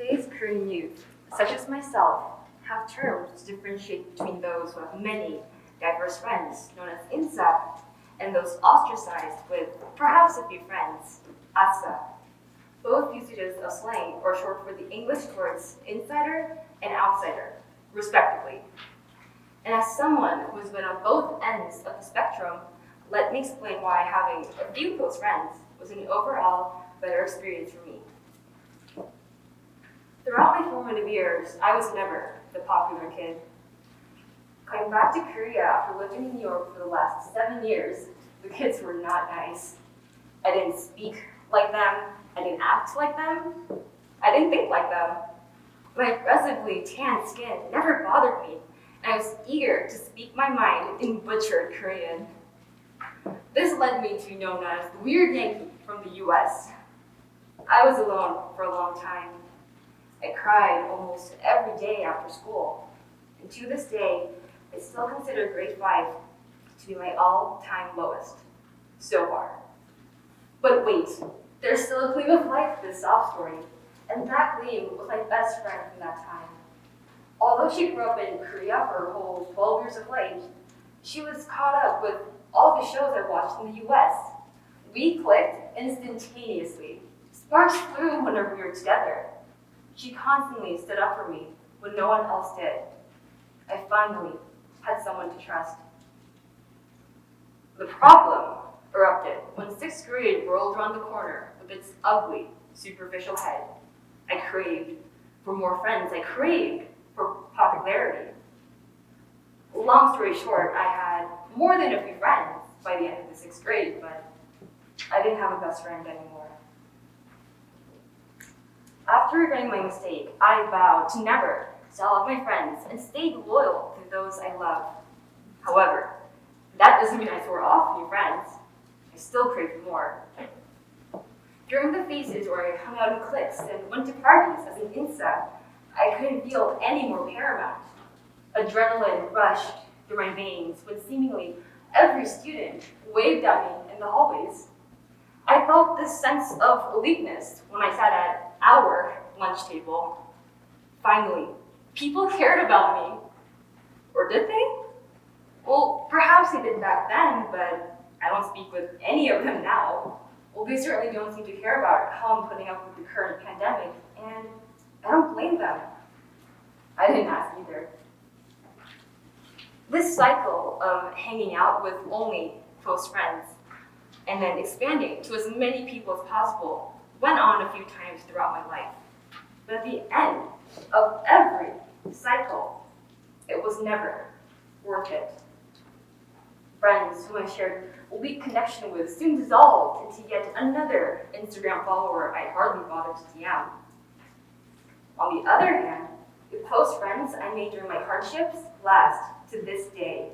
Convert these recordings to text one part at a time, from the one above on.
Today's Korean youth, such as myself, have terms to differentiate between those who have many diverse friends, known as insa, and those ostracized with perhaps a few friends, asa. Both usages of slang are short for the English words insider and outsider, respectively. And as someone who has been on both ends of the spectrum, let me explain why having a few close friends was an overall better experience for me. Throughout my formative years, I was never the popular kid. Coming back to Korea after living in New York for the last 7 years, the kids were not nice. I didn't speak like them, I didn't act like them, I didn't think like them. My aggressively tan skin never bothered me, and I was eager to speak my mind in butchered Korean. This led me to be known as the weird Yankee from the US. I was alone for a long time. I cried almost every day after school, and to this day, I still consider grade 5 to be my all-time lowest, so far. But wait, there's still a gleam of light to this sob story, and that gleam was my best friend from that time. Although she grew up in Korea for her whole 12 years of life, she was caught up with all the shows I watched in the US. We clicked instantaneously. Sparks flew whenever we were together. She constantly stood up for me when no one else did. I finally had someone to trust. The problem erupted when 6th grade rolled around the corner with its ugly, superficial head. I craved for more friends. I craved for popularity. Long story short, I had more than a few friends by the end of the 6th grade, but I didn't have a best friend anymore. After regretting my mistake, I vowed to never sell out my friends and stayed loyal to those I love. However, that doesn't mean I tore off new friends. I still craved more. During the phases where I hung out in cliques and went to parties as an insa, I couldn't feel any more paramount. Adrenaline rushed through my veins when seemingly every student waved at me in the hallways. I felt this sense of eliteness when I sat at our lunch table. Finally, people cared about me. Or did they? Well, perhaps they did back then, but I don't speak with any of them now. Well, they certainly don't seem to care about how I'm putting up with the current pandemic, and I don't blame them. I didn't ask either. This cycle of hanging out with only close friends and then expanding to as many people as possible went on a few times throughout my life. But at the end of every cycle, it was never worth it. Friends whom I shared a weak connection with soon dissolved into yet another Instagram follower I hardly bothered to DM. On the other hand, the close friends I made during my hardships last to this day.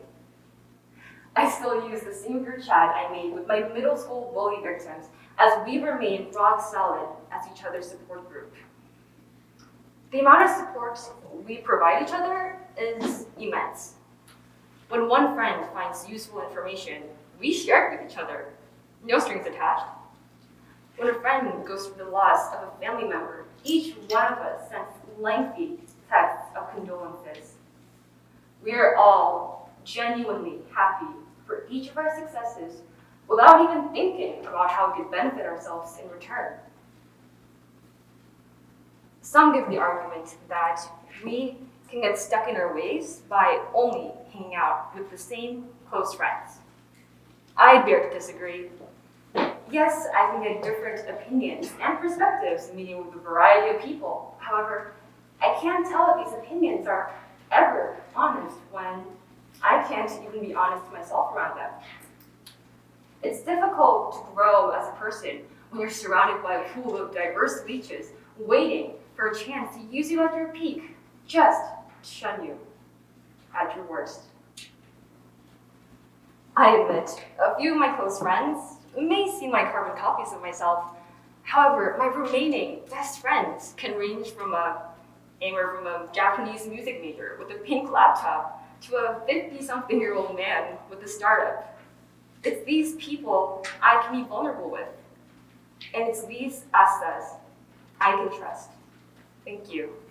I still use the same group chat I made with my middle school bully victims as we remain rock solid as each other's support group. The amount of support we provide each other is immense. When one friend finds useful information, we share it with each other, no strings attached. When a friend goes through the loss of a family member, each one of us sends lengthy texts of condolences. We are all genuinely happy for each of our successes without even thinking about how we could benefit ourselves in return. Some give the argument that we can get stuck in our ways by only hanging out with the same close friends. I dare to disagree. Yes, I can get different opinions and perspectives meeting with a variety of people. However, I can't tell if these opinions are ever honest when I can't even be honest to myself around them. It's difficult to grow as a person when you're surrounded by a pool of diverse leeches waiting for a chance to use you at your peak, just to shun you at your worst. I admit, a few of my close friends may seem like carbon copies of myself. However, my remaining best friends can range from anywhere from a Japanese music major with a pink laptop to a 50-something-year-old man with a startup. It's these people I can be vulnerable with. And it's these asas I can trust. Thank you.